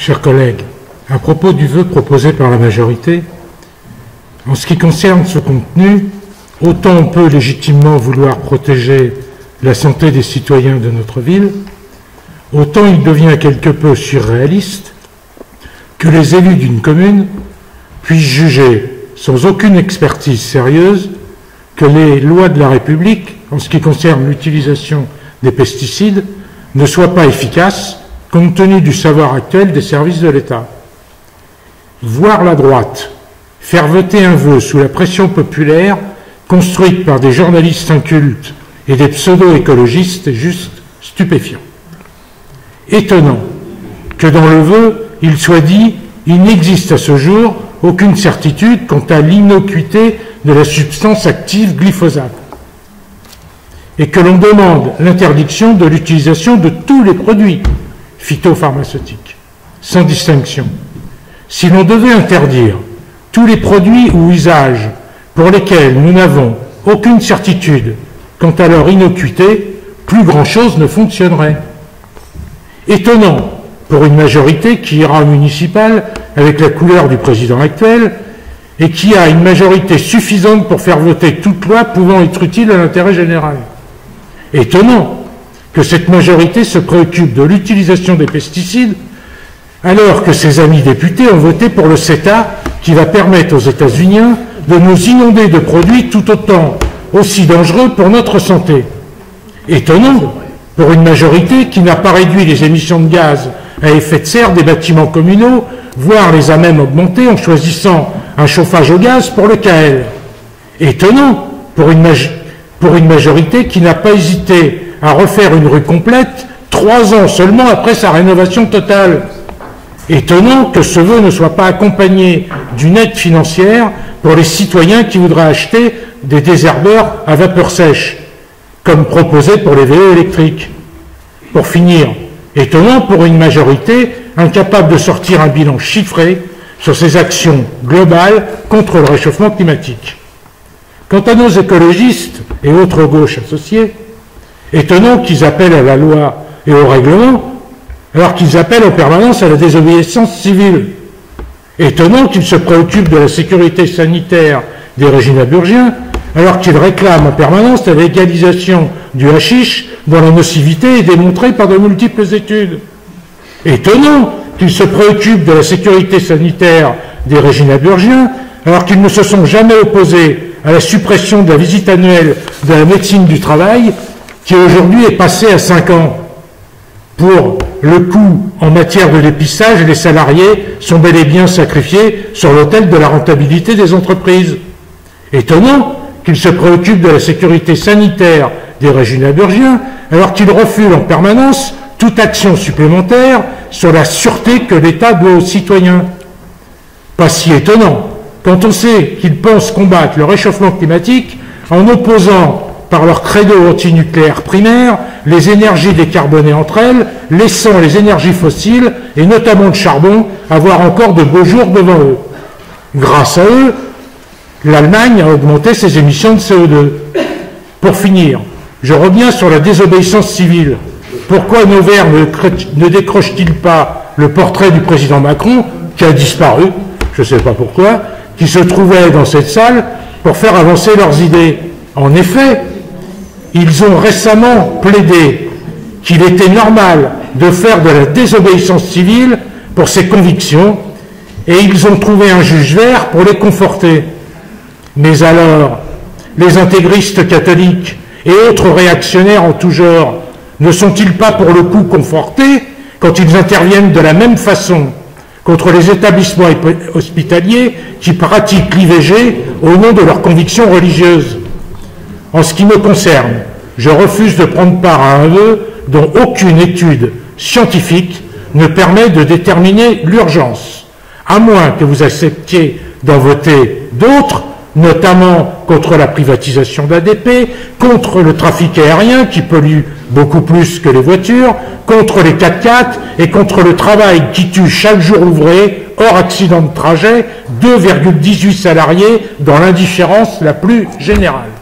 Chers collègues, à propos du vœu proposé par la majorité, en ce qui concerne ce contenu, autant on peut légitimement vouloir protéger la santé des citoyens de notre ville, autant il devient quelque peu surréaliste que les élus d'une commune puissent juger sans aucune expertise sérieuse que les lois de la République, en ce qui concerne l'utilisation des pesticides, ne soient pas efficaces compte tenu du savoir actuel des services de l'État. Voir la droite faire voter un vœu sous la pression populaire construite par des journalistes incultes et des pseudo-écologistes est juste stupéfiant. Étonnant que dans le vœu, il soit dit « il n'existe à ce jour aucune certitude quant à l'innocuité de la substance active glyphosate » et que l'on demande l'interdiction de l'utilisation de tous les produits phytopharmaceutiques, sans distinction. Si l'on devait interdire tous les produits ou usages pour lesquels nous n'avons aucune certitude quant à leur innocuité, plus grand-chose ne fonctionnerait. Étonnant pour une majorité qui ira au municipal avec la couleur du président actuel et qui a une majorité suffisante pour faire voter toute loi pouvant être utile à l'intérêt général. Étonnant que cette majorité se préoccupe de l'utilisation des pesticides alors que ses amis députés ont voté pour le CETA qui va permettre aux États-Unis de nous inonder de produits tout autant aussi dangereux pour notre santé. Étonnant pour une majorité qui n'a pas réduit les émissions de gaz à effet de serre des bâtiments communaux, voire les a même augmentées en choisissant un chauffage au gaz pour le KL. Étonnant pour une majorité qui n'a pas hésité à refaire une rue complète 3 ans seulement après sa rénovation totale. Étonnant que ce vœu ne soit pas accompagné d'une aide financière pour les citoyens qui voudraient acheter des désherbeurs à vapeur sèche, comme proposé pour les vélos électriques. Pour finir, étonnant pour une majorité incapable de sortir un bilan chiffré sur ses actions globales contre le réchauffement climatique. Quant à nos écologistes et autres gauches associées, étonnant qu'ils appellent à la loi et au règlement, alors qu'ils appellent en permanence à la désobéissance civile. Étonnant qu'ils se préoccupent de la sécurité sanitaire des réginaburgiens, alors qu'ils réclament en permanence la légalisation du hashish dont la nocivité est démontrée par de multiples études. Étonnant qu'ils se préoccupent de la sécurité sanitaire des réginaburgiens, alors qu'ils ne se sont jamais opposés à la suppression de la visite annuelle de la médecine du travail, qui aujourd'hui est passée à 5 ans. Pour le coût en matière de dépistage, les salariés sont bel et bien sacrifiés sur l'autel de la rentabilité des entreprises. Étonnant qu'ils se préoccupent de la sécurité sanitaire des réginaburgiens, alors qu'ils refusent en permanence toute action supplémentaire sur la sûreté que l'État doit aux citoyens. Pas si étonnant, quand on sait qu'ils pensent combattre le réchauffement climatique en opposant par leur credo antinucléaire primaire les énergies décarbonées entre elles, laissant les énergies fossiles, et notamment le charbon, avoir encore de beaux jours devant eux. Grâce à eux, l'Allemagne a augmenté ses émissions de CO2. Pour finir, je reviens sur la désobéissance civile. Pourquoi nos verts ne décrochent-ils pas le portrait du président Macron, qui a disparu, je ne sais pas pourquoi, qui se trouvait dans cette salle pour faire avancer leurs idées? En effet, ils ont récemment plaidé qu'il était normal de faire de la désobéissance civile pour ses convictions, et ils ont trouvé un juge vert pour les conforter. Mais alors, les intégristes catholiques et autres réactionnaires en tout genre ne sont-ils pas pour le coup confortés quand ils interviennent de la même façon contre les établissements hospitaliers qui pratiquent l'IVG au nom de leurs convictions religieuses? En ce qui me concerne, je refuse de prendre part à un vœu dont aucune étude scientifique ne permet de déterminer l'urgence, à moins que vous acceptiez d'en voter d'autres, notamment contre la privatisation d'ADP, contre le trafic aérien qui pollue beaucoup plus que les voitures, contre les 4x4 et contre le travail qui tue chaque jour ouvré, hors accident de trajet, 2,18 salariés dans l'indifférence la plus générale.